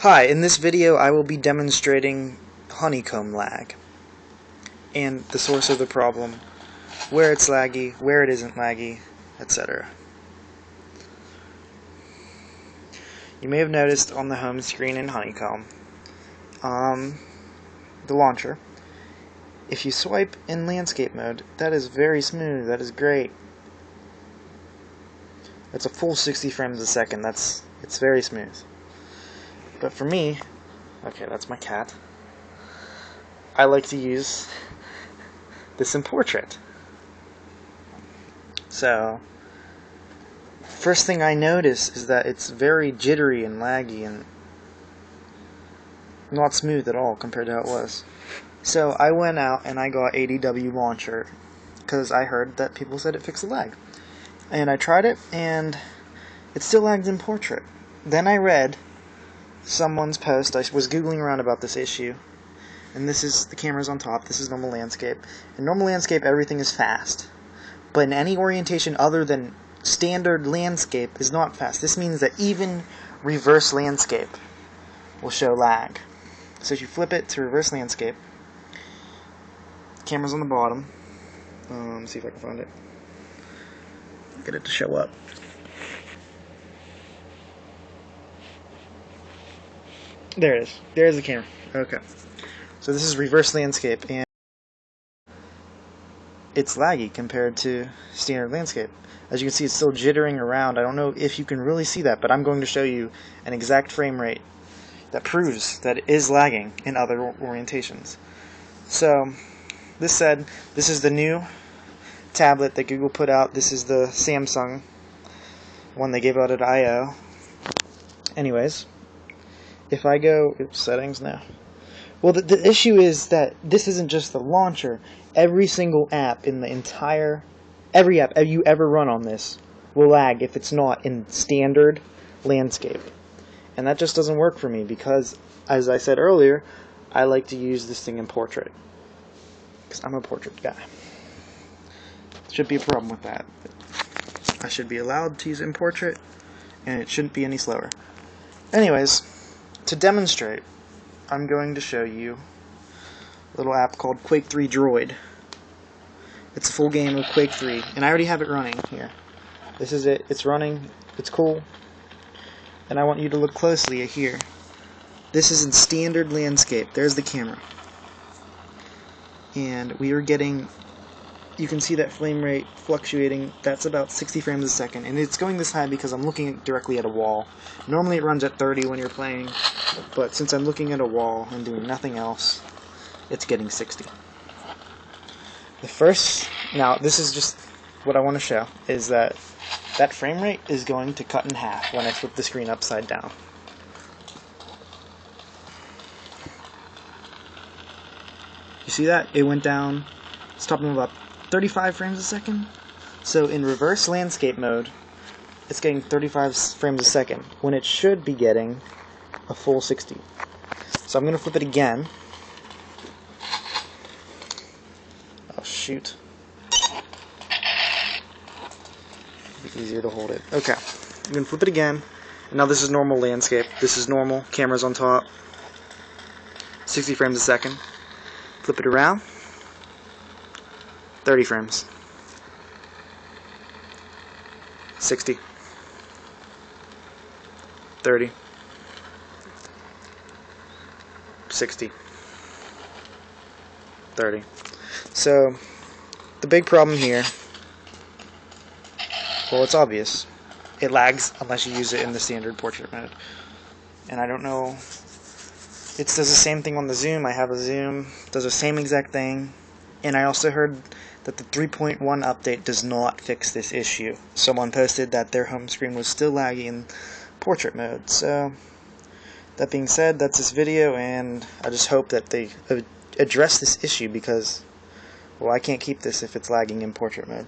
Hi, in this video I will be demonstrating honeycomb lag and the source of the problem, where it's laggy, where it isn't laggy, etc. You may have noticed on the home screen in Honeycomb, the launcher, if you swipe in landscape mode, that is very smooth, that is great. That's a full 60 frames a second, it's very smooth. But for me, okay, that's my cat, I like to use this in portrait. So, first thing I notice is that it's very jittery and laggy and not smooth at all compared to how it was. So I went out and I got ADW launcher because I heard that people said it fixed the lag. And I tried it and it still lagged in portrait. Then I read someone's post. I was googling around about this issue, and this is the camera's on top, this is normal landscape. In normal landscape everything is fast, but in any orientation other than standard landscape is not fast. This means that even reverse landscape will show lag. So if you flip it to reverse landscape, the camera's on the bottom. Let's see if I can find it, get it to show up. There it is. There's the camera. Okay. So this is reverse landscape, and it's laggy compared to standard landscape. As you can see, it's still jittering around. I don't know if you can really see that, but I'm going to show you an exact frame rate that proves that it is lagging in other orientations. So, this said, this is the new tablet that Google put out. This is the Samsung one they gave out at I/O. Anyways, if I go, settings now. Well, the issue is that this isn't just the launcher. Every single app in the every app you ever run on this will lag if it's not in standard landscape. And that just doesn't work for me because, as I said earlier, I like to use this thing in portrait. Because I'm a portrait guy. Should be a problem with that. I should be allowed to use it in portrait, and it shouldn't be any slower. Anyways, to demonstrate, I'm going to show you a little app called Quake 3 Droid. It's a full game of Quake 3, and I already have it running here. This is it. It's running. It's cool. And I want you to look closely at here. This is in standard landscape. There's the camera. And we are getting, you can see that frame rate fluctuating. That's about 60 frames a second, and it's going this high because I'm looking directly at a wall. Normally it runs at 30 when you're playing, but since I'm looking at a wall and doing nothing else, it's getting 60. Now this is just what I want to show, is that frame rate is going to cut in half when I flip the screen upside down. You see that? It went down, it's topping about 35 frames a second. So in reverse landscape mode, it's getting 35 frames a second when it should be getting a full 60. So I'm going to flip it again. Oh shoot. It'll be easier to hold it. Okay. I'm going to flip it again. And now this is normal landscape. This is normal. Camera's on top. 60 frames a second. Flip it around. 30 frames. 60. 30. 60. 30. So, the big problem here, well, it's obvious. It lags unless you use it in the standard portrait mode. And I don't know, it does the same thing on the zoom. I have a zoom, does the same exact thing. And I also heard that the 3.1 update does not fix this issue. Someone posted that their home screen was still laggy in portrait mode. So, that being said, that's this video, and I just hope that they address this issue because, well, I can't keep this if it's lagging in portrait mode.